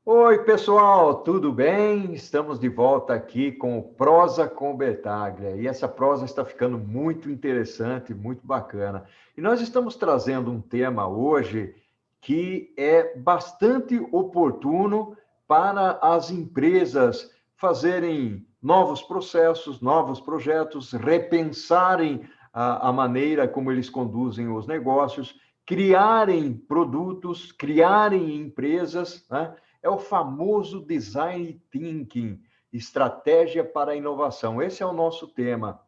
Oi, pessoal, tudo bem? Estamos de volta aqui com o Prosa com Bertaglia. E essa prosa está ficando muito interessante, muito bacana. E nós estamos trazendo um tema hoje que é bastante oportuno para as empresas fazerem novos processos, novos projetos, repensarem a maneira como eles conduzem os negócios, criarem produtos, criarem empresas, né? É o famoso design thinking, estratégia para a inovação. Esse é o nosso tema.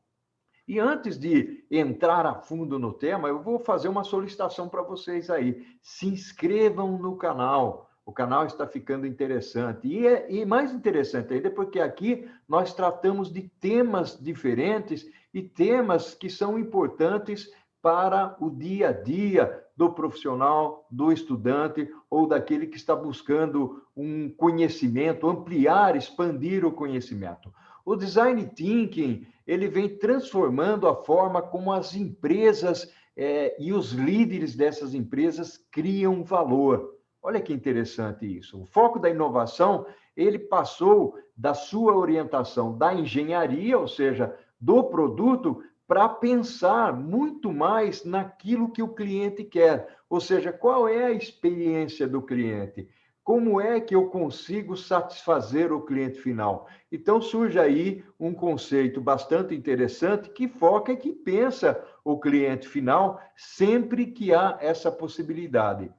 E antes de entrar a fundo no tema, eu vou fazer uma solicitação para vocês aí. Se inscrevam no canal. O canal está ficando interessante. E mais interessante ainda, porque aqui nós tratamos de temas diferentes e temas que são importantes para o dia a dia do profissional, do estudante ou daquele que está buscando um conhecimento, ampliar, expandir o conhecimento. O design thinking ele vem transformando a forma como as empresas e os líderes dessas empresas criam valor. Olha que interessante isso. O foco da inovação, ele passou da sua orientação da engenharia, ou seja, do produto, para pensar muito mais naquilo que o cliente quer, ou seja, qual é a experiência do cliente, como é que eu consigo satisfazer o cliente final. Então surge aí um conceito bastante interessante que foca e que pensa o cliente final sempre que há essa possibilidade.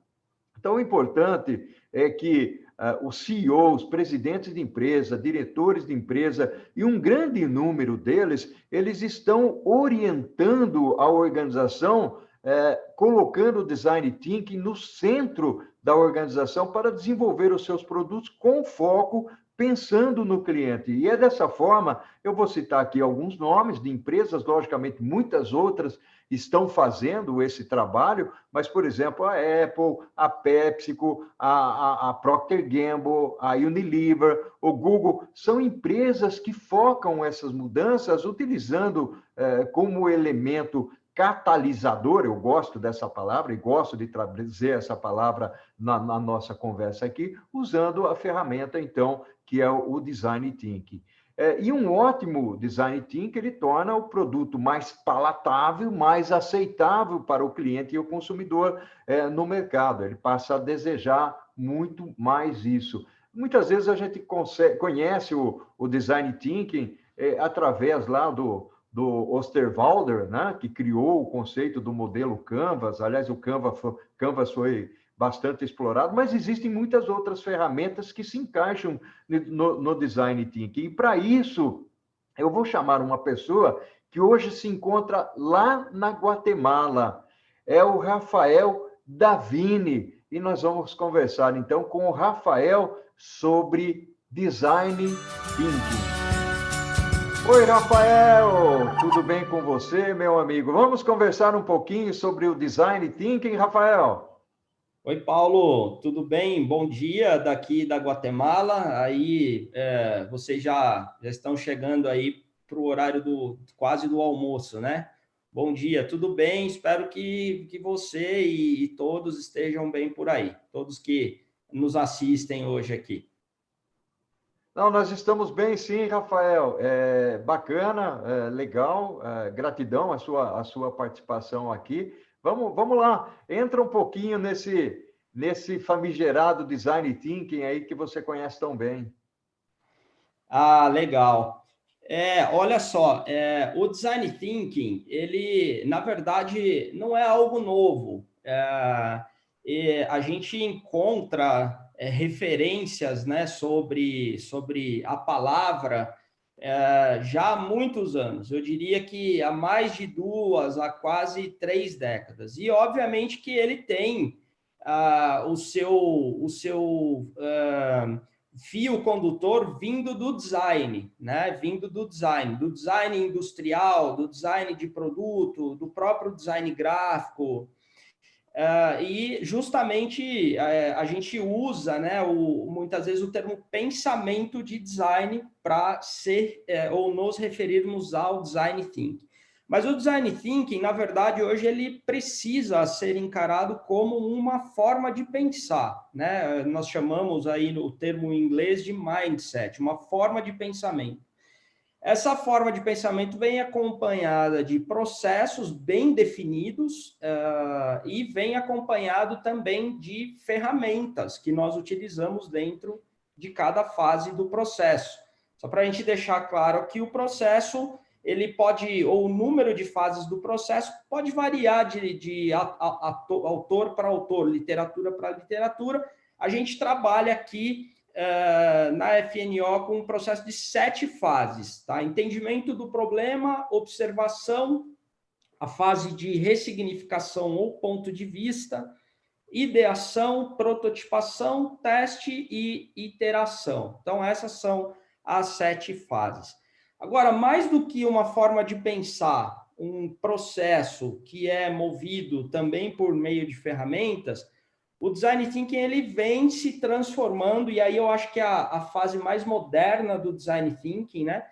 Então, o importante é que os CEOs, presidentes de empresa, diretores de empresa, e um grande número deles, eles estão orientando a organização, colocando o design thinking no centro da organização para desenvolver os seus produtos com foco pensando no cliente. E é dessa forma, eu vou citar aqui alguns nomes de empresas, logicamente muitas outras estão fazendo esse trabalho, mas, por exemplo, a Apple, a PepsiCo, a Procter Gamble, a Unilever, o Google, são empresas que focam essas mudanças utilizando como elemento catalisador, eu gosto dessa palavra e gosto de trazer essa palavra na nossa conversa aqui, usando a ferramenta, então, que é o Design Thinking. E um ótimo design thinking, ele torna o produto mais palatável, mais aceitável para o cliente e o consumidor no mercado. Ele passa a desejar muito mais isso. Muitas vezes a gente conhece o design thinking através lá do Osterwalder, né, que criou o conceito do modelo Canvas. Aliás, o Canvas foi bastante explorado, mas existem muitas outras ferramentas que se encaixam no design thinking. E para isso, eu vou chamar uma pessoa que hoje se encontra lá na Guatemala. É o Rafael Davini. E nós vamos conversar então com o Rafael sobre design thinking. Oi, Rafael, tudo bem com você, meu amigo? Vamos conversar um pouquinho sobre o design thinking, Rafael? Oi, Paulo, tudo bem? Bom dia daqui da Guatemala. Aí, vocês já estão chegando aí para o horário quase do almoço, né? Bom dia, tudo bem? Espero que você e todos estejam bem por aí, todos que nos assistem hoje aqui. Não, nós estamos bem, sim, Rafael. Bacana, legal, gratidão a sua participação aqui. Vamos lá, entra um pouquinho nesse famigerado design thinking aí que você conhece tão bem. Ah, legal. Olha só, o design thinking, ele, na verdade, não é algo novo. A gente encontra referências, né, sobre a palavra já há muitos anos. Eu diria que há mais de duas, há quase 3 décadas. E, obviamente, que ele tem o seu fio condutor vindo do design, né? Vindo do design industrial, do design de produto, do próprio design gráfico. E justamente a gente usa, né, muitas vezes o termo pensamento de design para ser ou nos referirmos ao design thinking. Mas o design thinking, na verdade, hoje ele precisa ser encarado como uma forma de pensar, né? Nós chamamos aí no termo em inglês de mindset, uma forma de pensamento. Essa forma de pensamento vem acompanhada de processos bem definidos e vem acompanhado também de ferramentas que nós utilizamos dentro de cada fase do processo. Só para a gente deixar claro que o processo, ele pode, ou o número de fases do processo pode variar de autor para autor, literatura para literatura. A gente trabalha aqui na FNO com um processo de 7 fases, tá? Entendimento do problema, observação, a fase de ressignificação ou ponto de vista, ideação, prototipação, teste e iteração. Então, essas são as 7 fases. Agora, mais do que uma forma de pensar, um processo que é movido também por meio de ferramentas, o design thinking ele vem se transformando, e aí eu acho que é a fase mais moderna do design thinking, né,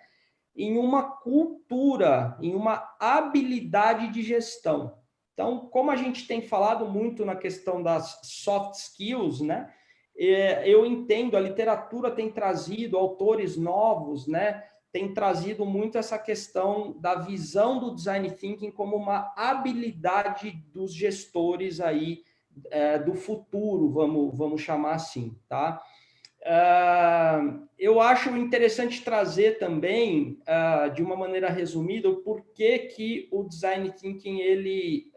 em uma cultura, em uma habilidade de gestão. Então, como a gente tem falado muito na questão das soft skills, né, eu entendo, a literatura tem trazido autores novos, né, tem trazido muito essa questão da visão do design thinking como uma habilidade dos gestores aí, do futuro, vamos chamar assim, tá? Eu acho interessante trazer também, de uma maneira resumida, o porquê que o design thinking ele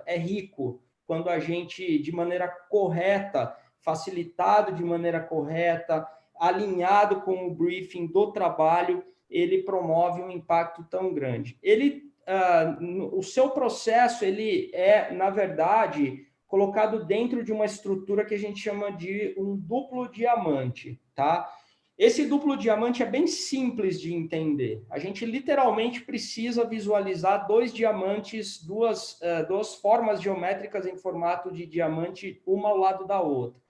é rico, quando a gente, de maneira correta, facilitado de maneira correta, alinhado com o briefing do trabalho, ele promove um impacto tão grande. O seu processo, ele é, na verdade, colocado dentro de uma estrutura que a gente chama de um duplo diamante, tá? Esse duplo diamante é bem simples de entender. A gente literalmente precisa visualizar 2 diamantes, duas formas geométricas em formato de diamante, uma ao lado da outra.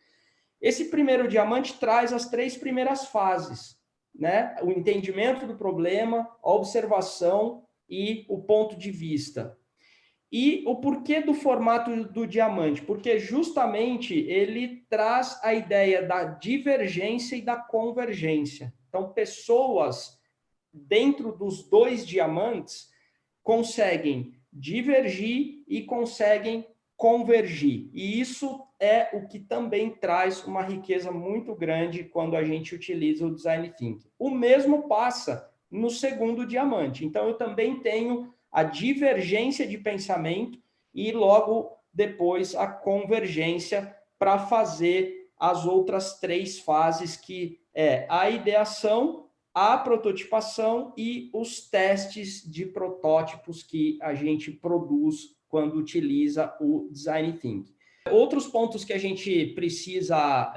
Esse primeiro diamante traz as 3 primeiras fases, né? O entendimento do problema, a observação e o ponto de vista. E o porquê do formato do diamante? Porque justamente ele traz a ideia da divergência e da convergência. Então, pessoas dentro dos 2 diamantes conseguem divergir e conseguem convergir. E isso é o que também traz uma riqueza muito grande quando a gente utiliza o design thinking. O mesmo passa no segundo diamante. Então, eu também tenho a divergência de pensamento e logo depois a convergência para fazer as outras 3 fases, que é a ideação, a prototipação e os testes de protótipos que a gente produz quando utiliza o design thinking. Outros pontos que a gente precisa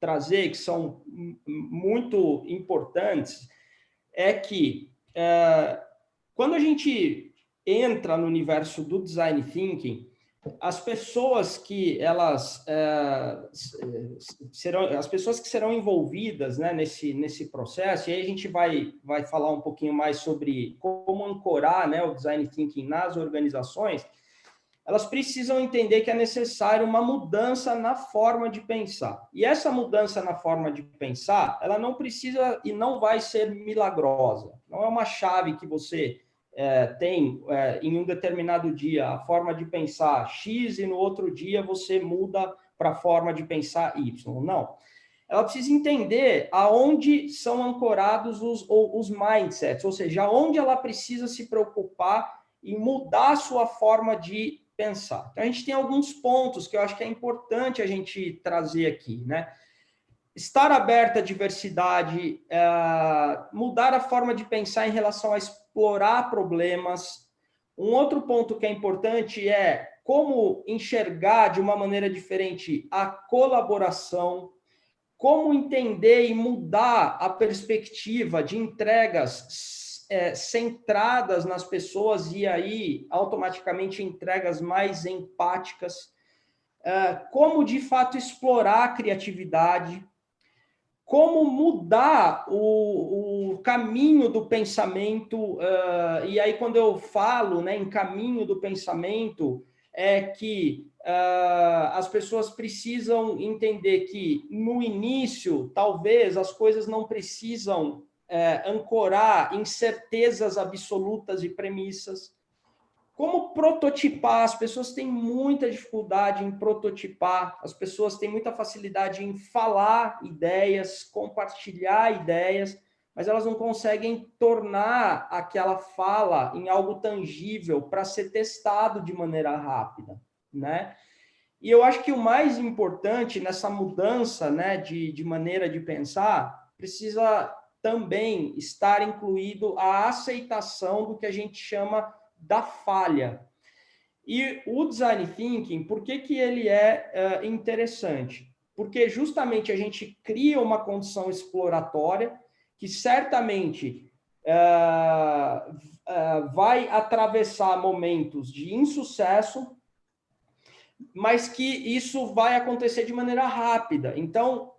trazer, que são muito importantes, é que quando a gente entra no universo do design thinking, as pessoas que serão envolvidas, né, nesse processo, e aí a gente vai falar um pouquinho mais sobre como ancorar, né, o design thinking nas organizações, elas precisam entender que é necessário uma mudança na forma de pensar. E essa mudança na forma de pensar, ela não precisa e não vai ser milagrosa. Não é uma chave que você tem em um determinado dia a forma de pensar X e no outro dia você muda para a forma de pensar Y. Não. Ela precisa entender aonde são ancorados os mindsets, ou seja, aonde ela precisa se preocupar em mudar a sua forma de pensar. Então, a gente tem alguns pontos que eu acho que é importante a gente trazer aqui, né? Estar aberta à diversidade, mudar a forma de pensar em relação a explorar problemas. Um outro ponto que é importante é como enxergar de uma maneira diferente a colaboração, como entender e mudar a perspectiva de entregas centradas nas pessoas e aí automaticamente entregas mais empáticas, como de fato explorar a criatividade, como mudar o caminho do pensamento. E aí, quando eu falo, né, em caminho do pensamento, é que as pessoas precisam entender que, no início, talvez as coisas não precisam ancorar em certezas absolutas e premissas. Como prototipar? As pessoas têm muita dificuldade em prototipar, as pessoas têm muita facilidade em falar ideias, compartilhar ideias, mas elas não conseguem tornar aquela fala em algo tangível para ser testado de maneira rápida, né? E eu acho que o mais importante nessa mudança, né, de maneira de pensar, precisa também estar incluído a aceitação do que a gente chama da falha. E o design thinking, por que ele é interessante? Porque justamente a gente cria uma condição exploratória que certamente vai atravessar momentos de insucesso, mas que isso vai acontecer de maneira rápida. Então,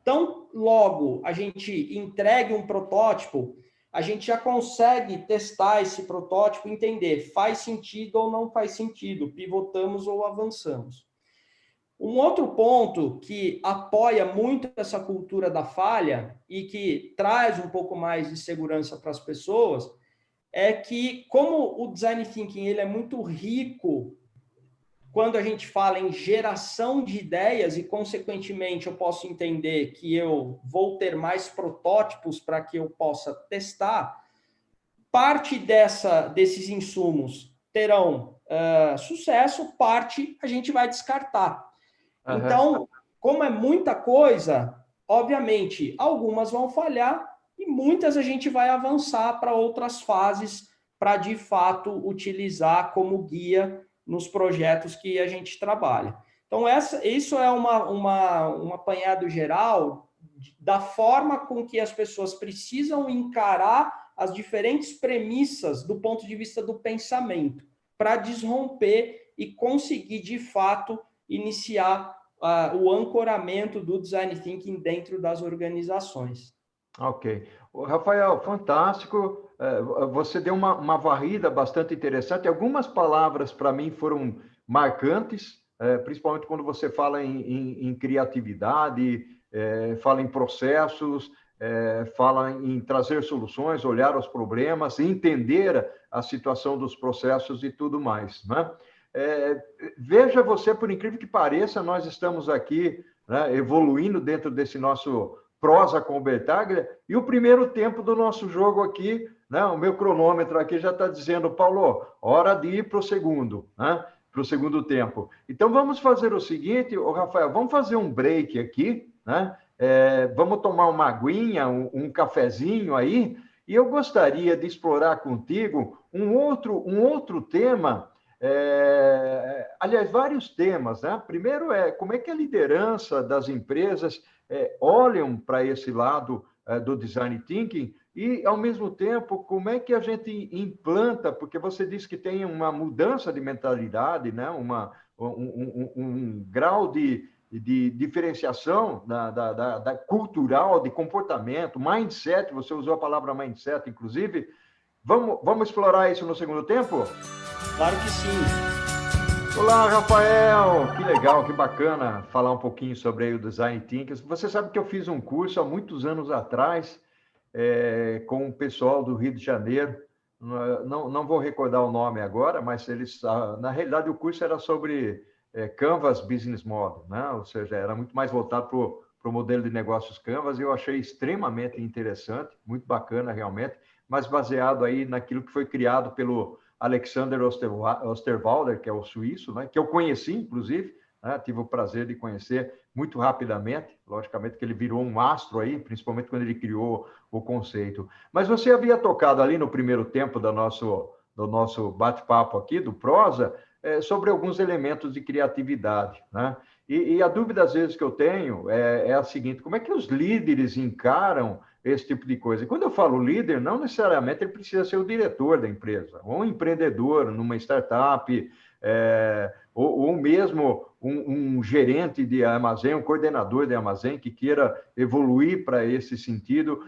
tão logo a gente entregue um protótipo, a gente já consegue testar esse protótipo, entender faz sentido ou não faz sentido, pivotamos ou avançamos. Um outro ponto que apoia muito essa cultura da falha e que traz um pouco mais de segurança para as pessoas é que, como o design thinking ele é muito rico quando a gente fala em geração de ideias e, consequentemente, eu posso entender que eu vou ter mais protótipos para que eu possa testar, parte desses insumos terão sucesso, parte a gente vai descartar. Uhum. Então, como é muita coisa, obviamente, algumas vão falhar e muitas a gente vai avançar para outras fases para, de fato, utilizar como guia nos projetos que a gente trabalha. Então, isso é um apanhado geral da forma com que as pessoas precisam encarar as diferentes premissas do ponto de vista do pensamento, para desromper e conseguir, de fato, iniciar o ancoramento do design thinking dentro das organizações. Ok. Rafael, fantástico. Você deu uma varrida bastante interessante. Algumas palavras, para mim, foram marcantes, principalmente quando você fala em criatividade, fala em processos, fala em trazer soluções, olhar os problemas, entender a situação dos processos e tudo mais, né? Veja você, por incrível que pareça, nós estamos aqui, né, evoluindo dentro desse nosso prosa com o Bertaglia, e o primeiro tempo do nosso jogo aqui, né, o meu cronômetro aqui já está dizendo, Paulo, hora de ir para o segundo, né, para o segundo tempo. Então, vamos fazer o seguinte, Rafael, vamos fazer um break aqui, né, vamos tomar uma aguinha, um cafezinho aí, e eu gostaria de explorar contigo um outro tema, aliás, vários temas, né? Primeiro como é que a liderança das empresas olham para esse lado do design thinking e, ao mesmo tempo, como é que a gente implanta, porque você disse que tem uma mudança de mentalidade, né? Um grau de diferenciação da cultural, de comportamento, mindset, você usou a palavra mindset, inclusive. Vamos explorar isso no segundo tempo? Claro que sim. Olá, Rafael! Que legal, que bacana falar um pouquinho sobre o Design Thinking. Você sabe que eu fiz um curso há muitos anos atrás com o pessoal do Rio de Janeiro. Não vou recordar o nome agora, mas na realidade, o curso era sobre Canvas Business Model, né? Ou seja, era muito mais voltado para o modelo de negócios Canvas, e eu achei extremamente interessante, muito bacana realmente, mas baseado aí naquilo que foi criado pelo Alexander Osterwalder, que é o suíço, né, que eu conheci, inclusive, né, tive o prazer de conhecer muito rapidamente, logicamente que ele virou um astro aí, principalmente quando ele criou o conceito. Mas você havia tocado ali no primeiro tempo do nosso bate-papo aqui, do Prosa, sobre alguns elementos de criatividade, né? E a dúvida, às vezes, que eu tenho é a seguinte, como é que os líderes encaram esse tipo de coisa? E quando eu falo líder, não necessariamente ele precisa ser o diretor da empresa, ou um empreendedor numa startup, ou mesmo um gerente de armazém, um coordenador de armazém que queira evoluir para esse sentido.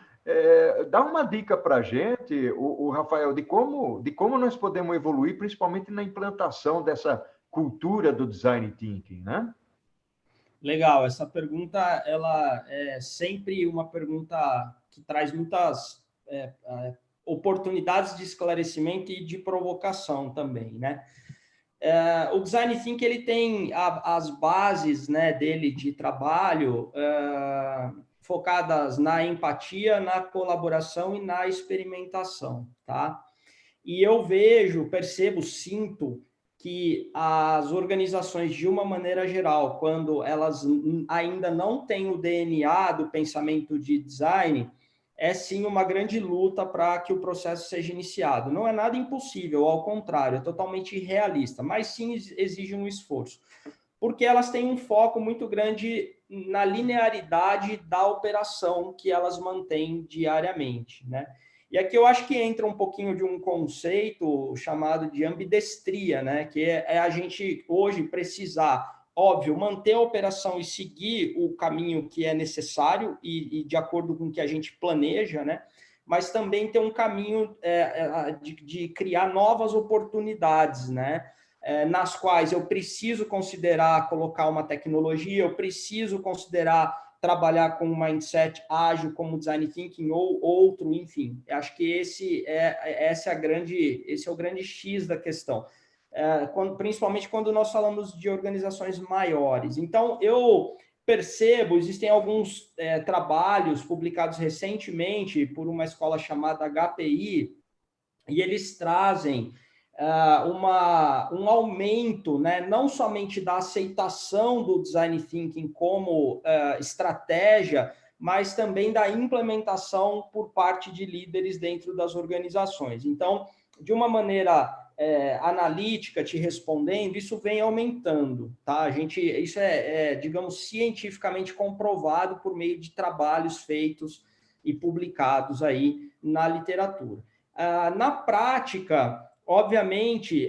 Dá uma dica para a gente, o Rafael, de como nós podemos evoluir, principalmente na implantação dessa cultura do design thinking, né? Legal, essa pergunta ela é sempre uma pergunta que traz muitas oportunidades de esclarecimento e de provocação também, né? O Design Thinking ele tem as bases, né, dele de trabalho focadas na empatia, na colaboração e na experimentação, tá? E eu percebo, sinto que as organizações, de uma maneira geral, quando elas ainda não têm o DNA do pensamento de design, é sim uma grande luta para que o processo seja iniciado. Não é nada impossível, ao contrário, é totalmente realista, mas sim exige um esforço, porque elas têm um foco muito grande na linearidade da operação que elas mantêm diariamente, né? E aqui eu acho que entra um pouquinho de um conceito chamado de ambidestria, né? Que é a gente hoje precisar, óbvio, manter a operação e seguir o caminho que é necessário e de acordo com o que a gente planeja, né? Mas também ter um caminho de criar novas oportunidades, né? Nas quais eu preciso considerar colocar uma tecnologia, eu preciso considerar trabalhar com um mindset ágil como design thinking ou outro, enfim. Acho que esse é o grande X da questão, principalmente quando nós falamos de organizações maiores. Então, eu percebo, existem alguns trabalhos publicados recentemente por uma escola chamada HPI, e eles trazem um aumento, né, não somente da aceitação do design thinking como estratégia, mas também da implementação por parte de líderes dentro das organizações. Então, de uma maneira analítica, te respondendo, isso vem aumentando, tá? Isso digamos, cientificamente comprovado por meio de trabalhos feitos e publicados aí na literatura. Na prática, obviamente,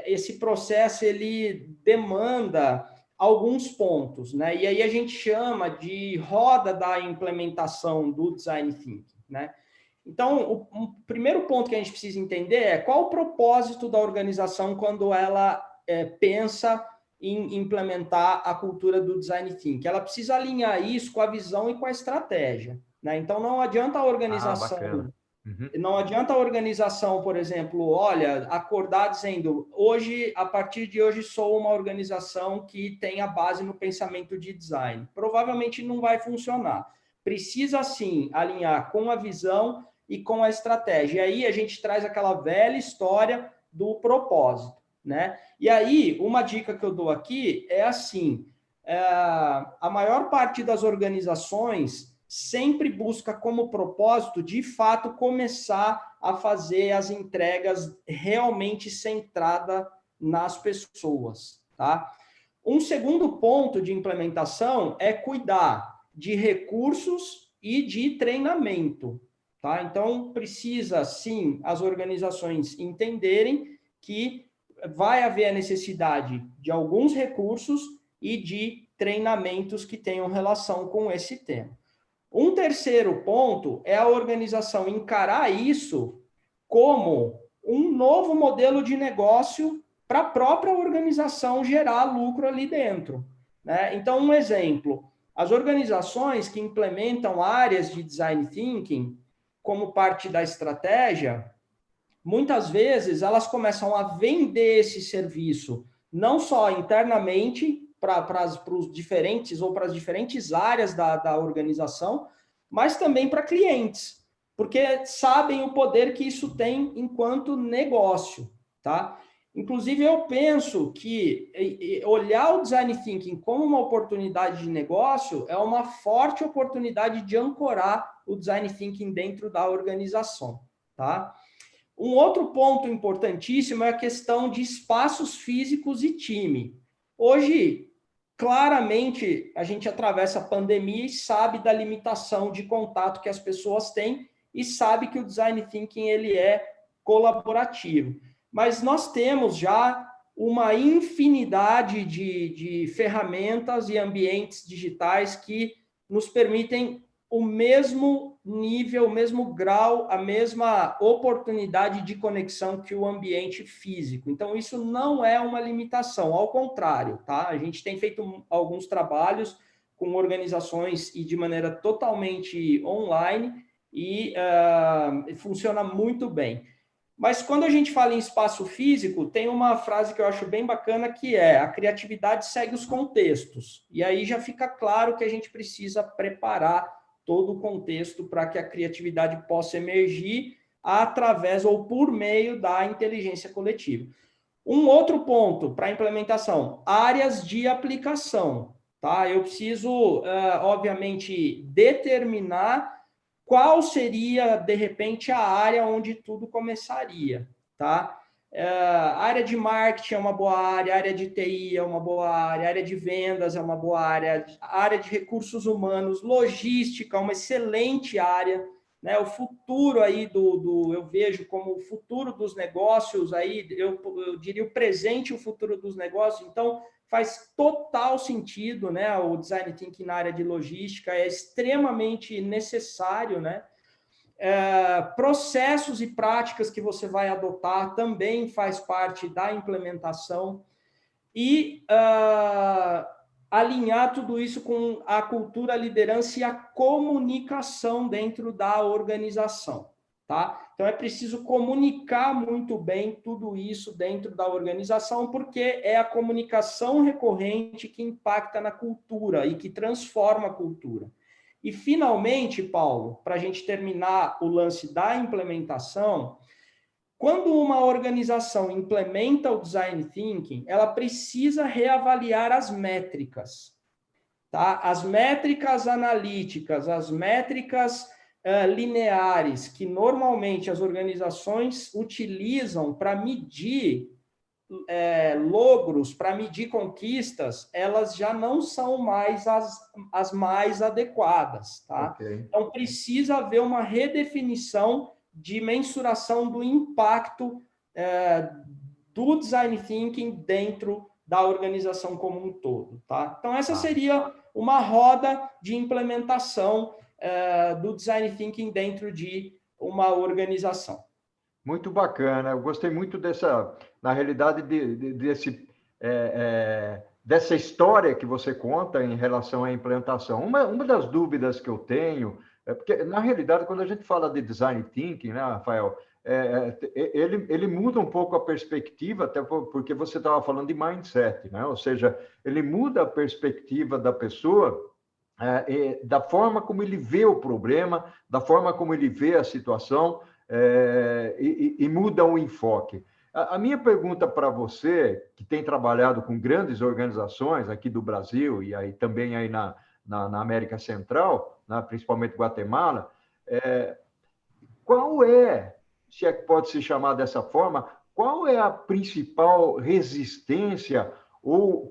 esse processo ele demanda alguns pontos, né? E aí a gente chama de roda da implementação do design thinking, né? Então, o primeiro ponto que a gente precisa entender é qual o propósito da organização quando ela pensa em implementar a cultura do design thinking. Ela precisa alinhar isso com a visão e com a estratégia, né? Então, não adianta a organização... Não adianta a organização, por exemplo, olha, acordar dizendo, a partir de hoje sou uma organização que tem a base no pensamento de design. Provavelmente não vai funcionar. Precisa, sim, alinhar com a visão e com a estratégia. E aí a gente traz aquela velha história do propósito, né? E aí, uma dica que eu dou aqui é assim, a maior parte das organizações sempre busca como propósito, de fato, começar a fazer as entregas realmente centrada nas pessoas, tá? Um segundo ponto de implementação é cuidar de recursos e de treinamento, tá? Então, precisa, sim, as organizações entenderem que vai haver a necessidade de alguns recursos e de treinamentos que tenham relação com esse tema. Um terceiro ponto é a organização encarar isso como um novo modelo de negócio para a própria organização gerar lucro ali dentro, né? Então, um exemplo, as organizações que implementam áreas de design thinking como parte da estratégia, muitas vezes elas começam a vender esse serviço, não só internamente, para os diferentes ou para as diferentes áreas da organização, mas também para clientes, porque sabem o poder que isso tem enquanto negócio, tá? Inclusive, eu penso que olhar o design thinking como uma oportunidade de negócio é uma forte oportunidade de ancorar o design thinking dentro da organização, tá? Um outro ponto importantíssimo é a questão de espaços físicos e time. Hoje, claramente, a gente atravessa a pandemia e sabe da limitação de contato que as pessoas têm e sabe que o design thinking ele é colaborativo. Mas nós temos já uma infinidade de ferramentas e ambientes digitais que nos permitem o mesmo nível, o mesmo grau, a mesma oportunidade de conexão que o ambiente físico. Então, isso não é uma limitação, ao contrário, tá? A gente tem feito alguns trabalhos com organizações e de maneira totalmente online e funciona muito bem. Mas quando a gente fala em espaço físico, tem uma frase que eu acho bem bacana, que é: a criatividade segue os contextos. E aí já fica claro que a gente precisa preparar todo o contexto para que a criatividade possa emergir através ou por meio da inteligência coletiva. Um outro ponto para a implementação: áreas de aplicação. Tá? Eu preciso, obviamente, determinar qual seria, de repente, a área onde tudo começaria, tá? A área de marketing é uma boa área de TI é uma boa área de vendas é uma boa área de recursos humanos, logística, uma excelente área, né? O futuro aí eu vejo como o futuro dos negócios aí, eu diria o presente e o futuro dos negócios, então faz total sentido, né? O design thinking na área de logística é extremamente necessário, né? Processos e práticas que você vai adotar também faz parte da implementação e alinhar tudo isso com a cultura, a liderança e a comunicação dentro da organização, tá? Então, é preciso comunicar muito bem tudo isso dentro da organização, porque é a comunicação recorrente que impacta na cultura e que transforma a cultura. E, finalmente, Paulo, para a gente terminar o lance da implementação, quando uma organização implementa o design thinking, ela precisa reavaliar as métricas, tá? As métricas analíticas, as métricas lineares que normalmente as organizações utilizam para medir logros, para medir conquistas, elas já não são mais as mais adequadas, tá? Okay. Então, precisa haver uma redefinição de mensuração do impacto do design thinking dentro da organização como um todo, tá? Então, essa seria uma roda de implementação do design thinking dentro de uma organização. Muito bacana, eu gostei muito na realidade, dessa história que você conta em relação à implantação. Uma das dúvidas que eu tenho porque, na realidade, quando a gente fala de design thinking, né, Rafael, ele muda um pouco a perspectiva, até porque você estava falando de mindset, né? Ou seja, ele muda a perspectiva da pessoa, da forma como ele vê o problema, da forma como ele vê a situação, e muda o enfoque. A minha pergunta para você, que tem trabalhado com grandes organizações aqui do Brasil e aí também aí na América Central, né, principalmente Guatemala, qual se é que pode se chamar dessa forma, qual é a principal resistência,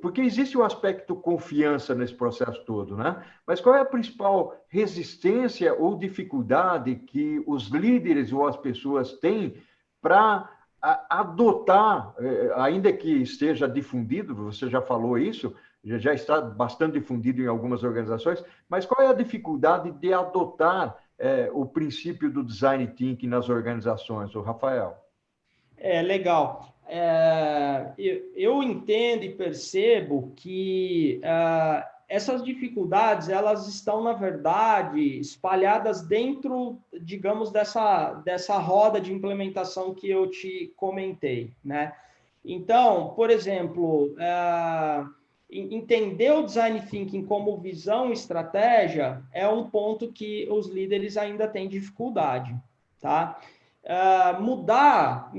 porque existe o aspecto confiança nesse processo todo, né? Mas qual é a principal resistência ou dificuldade que os líderes ou as pessoas têm para adotar, ainda que esteja difundido, você já falou isso, já está bastante difundido em algumas organizações, mas qual é a dificuldade de adotar o princípio do design thinking nas organizações, o Rafael? Legal. Eu entendo e percebo que essas dificuldades, elas estão, na verdade, espalhadas dentro, digamos, dessa roda de implementação que eu te comentei, né? Então, por exemplo, entender o design thinking como visão e estratégia é um ponto que os líderes ainda têm dificuldade, tá? Mudar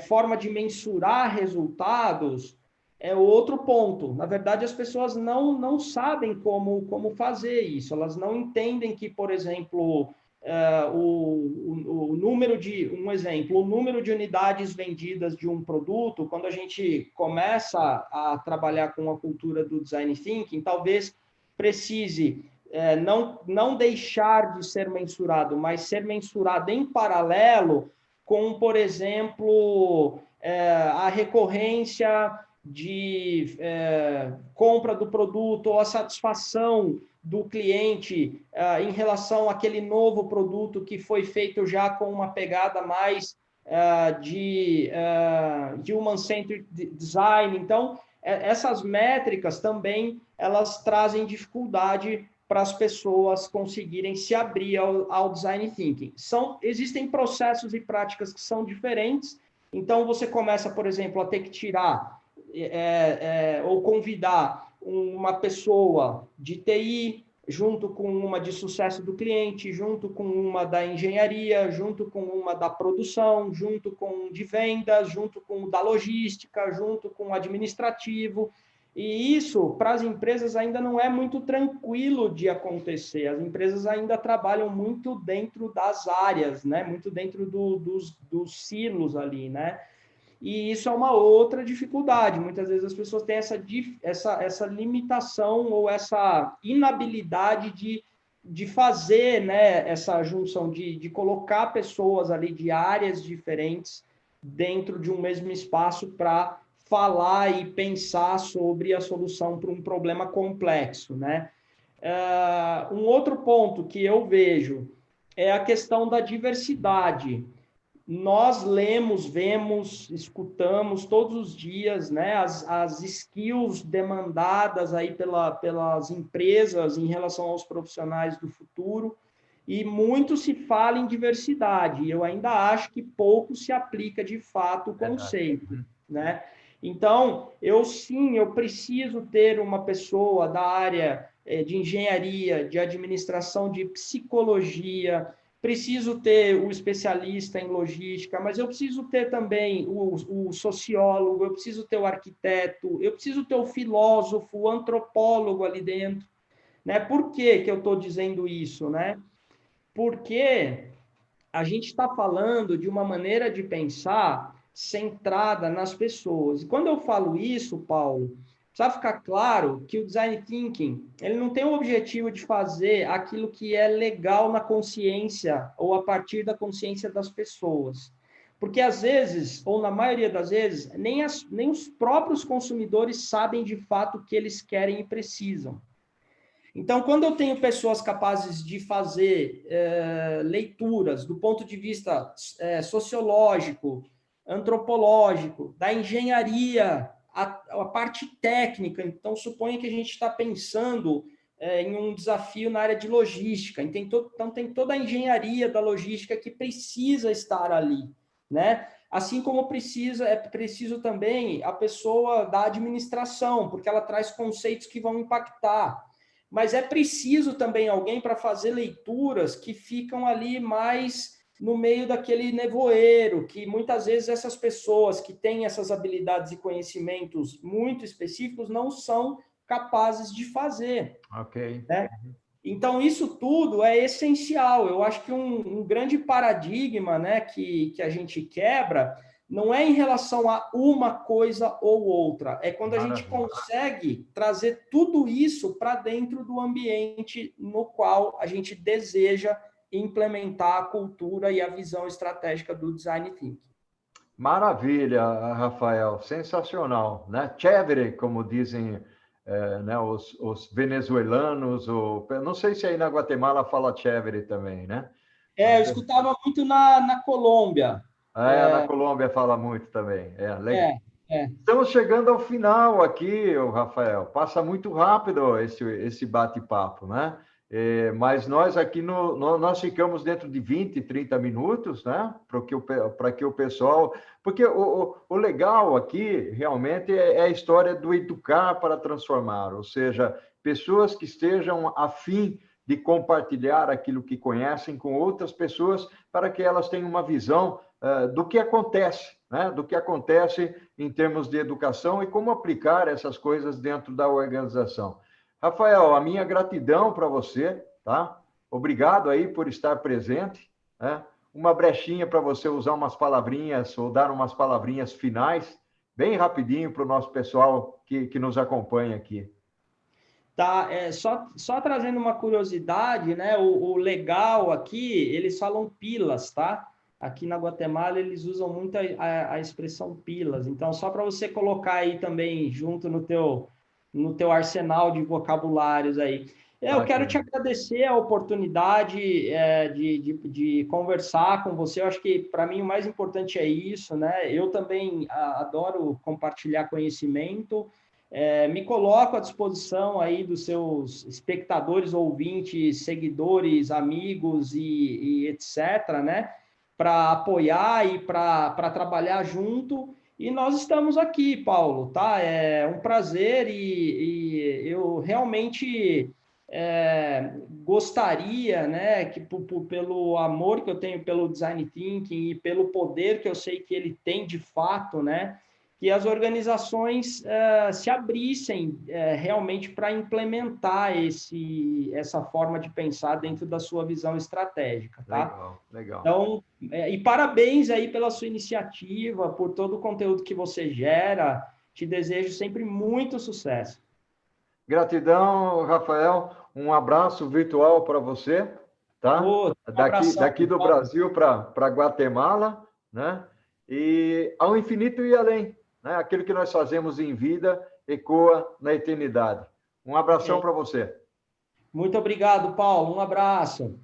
forma de mensurar resultados é outro ponto. Na verdade, as pessoas não sabem como fazer isso. Elas não entendem que, por exemplo, o número o número de unidades vendidas de um produto, quando a gente começa a trabalhar com a cultura do design thinking, talvez precise não deixar de ser mensurado, mas ser mensurado em paralelo com, por exemplo, a recorrência de compra do produto ou a satisfação do cliente em relação àquele novo produto que foi feito já com uma pegada mais de human-centered design. Então, essas métricas também, elas trazem dificuldade para as pessoas conseguirem se abrir ao design thinking. Existem processos e práticas que são diferentes, então você começa, por exemplo, a ter que tirar ou convidar uma pessoa de TI, junto com uma de sucesso do cliente, junto com uma da engenharia, junto com uma da produção, junto com de vendas, junto com da logística, junto com o administrativo. E isso, para as empresas, ainda não é muito tranquilo de acontecer. As empresas ainda trabalham muito dentro das áreas, né? Muito dentro dos silos ali, né? E isso é uma outra dificuldade. Muitas vezes as pessoas têm essa limitação ou essa inabilidade de fazer, né, essa junção, de colocar pessoas ali de áreas diferentes dentro de um mesmo espaço para falar e pensar sobre a solução para um problema complexo, né? Um outro ponto que eu vejo é a questão da diversidade. Nós lemos, vemos, escutamos todos os dias, né, as skills demandadas aí pelas empresas em relação aos profissionais do futuro, e muito se fala em diversidade. Eu ainda acho que pouco se aplica de fato o conceito, né? Então, eu preciso ter uma pessoa da área de engenharia, de administração, de psicologia, preciso ter o especialista em logística, mas eu preciso ter também o sociólogo, eu preciso ter o arquiteto, eu preciso ter o filósofo, o antropólogo ali dentro, né? Por que eu estou dizendo isso, né? Porque a gente está falando de uma maneira de pensar centrada nas pessoas. E quando eu falo isso, Paulo, precisa ficar claro que o design thinking, ele não tem o objetivo de fazer aquilo que é legal na consciência ou a partir da consciência das pessoas. Porque às vezes, ou na maioria das vezes, nem os próprios consumidores sabem de fato o que eles querem e precisam. Então, quando eu tenho pessoas capazes de fazer leituras do ponto de vista sociológico, antropológico, da engenharia, a parte técnica, então suponha que a gente está pensando em um desafio na área de logística, então tem toda a engenharia da logística que precisa estar ali, né? Assim como é preciso também a pessoa da administração, porque ela traz conceitos que vão impactar. Mas é preciso também alguém para fazer leituras que ficam ali mais no meio daquele nevoeiro, que muitas vezes essas pessoas que têm essas habilidades e conhecimentos muito específicos não são capazes de fazer. Ok. Né? Então, isso tudo é essencial. Eu acho que um grande paradigma, né, que a gente quebra não é em relação a uma coisa ou outra, é quando a gente consegue trazer tudo isso para dentro do ambiente no qual a gente deseja implementar a cultura e a visão estratégica do design thinking. Maravilha, Rafael, sensacional, né? Chévere, como dizem né, os venezuelanos, não sei se aí na Guatemala fala chévere também, né? Eu escutava muito na Colômbia. Na Colômbia fala muito também. Legal. Estamos chegando ao final aqui, Rafael. Passa muito rápido esse bate-papo, né? Mas nós aqui nós ficamos dentro de 20, 30 minutos, né? Para que o pessoal. Porque o legal aqui realmente é a história do educar para transformar, ou seja, pessoas que estejam afim de compartilhar aquilo que conhecem com outras pessoas para que elas tenham uma visão do que acontece, né? Do que acontece em termos de educação e como aplicar essas coisas dentro da organização. Rafael, a minha gratidão para você, tá? Obrigado aí por estar presente, né? Uma brechinha para você usar umas palavrinhas ou dar umas palavrinhas finais, bem rapidinho para o nosso pessoal que nos acompanha aqui. Tá, só trazendo uma curiosidade, né? O legal aqui, eles falam pilas, tá? aqui na Guatemala eles usam muito a expressão pilas. Então, só para você colocar aí também junto no teu arsenal de vocabulários aí. Eu quero te agradecer a oportunidade de conversar com você. Eu acho que, para mim, o mais importante é isso, né? Eu também adoro compartilhar conhecimento. Me coloco à disposição aí dos seus espectadores, ouvintes, seguidores, amigos e etc., né? Para apoiar e para trabalhar junto. E nós estamos aqui, Paulo, tá? É um prazer e eu realmente gostaria, né, que pelo amor que eu tenho pelo design thinking e pelo poder que eu sei que ele tem de fato, né, que as organizações se abrissem realmente para implementar essa forma de pensar dentro da sua visão estratégica, tá? Legal, legal. Então, e parabéns aí pela sua iniciativa, por todo o conteúdo que você gera. Te desejo sempre muito sucesso. Gratidão, Rafael. Um abraço virtual para você, tá? Um abração, Daqui do Brasil para Guatemala, né? E ao infinito e além, né? Aquilo que nós fazemos em vida ecoa na eternidade. Um abração para você. Muito obrigado, Paulo. Um abraço.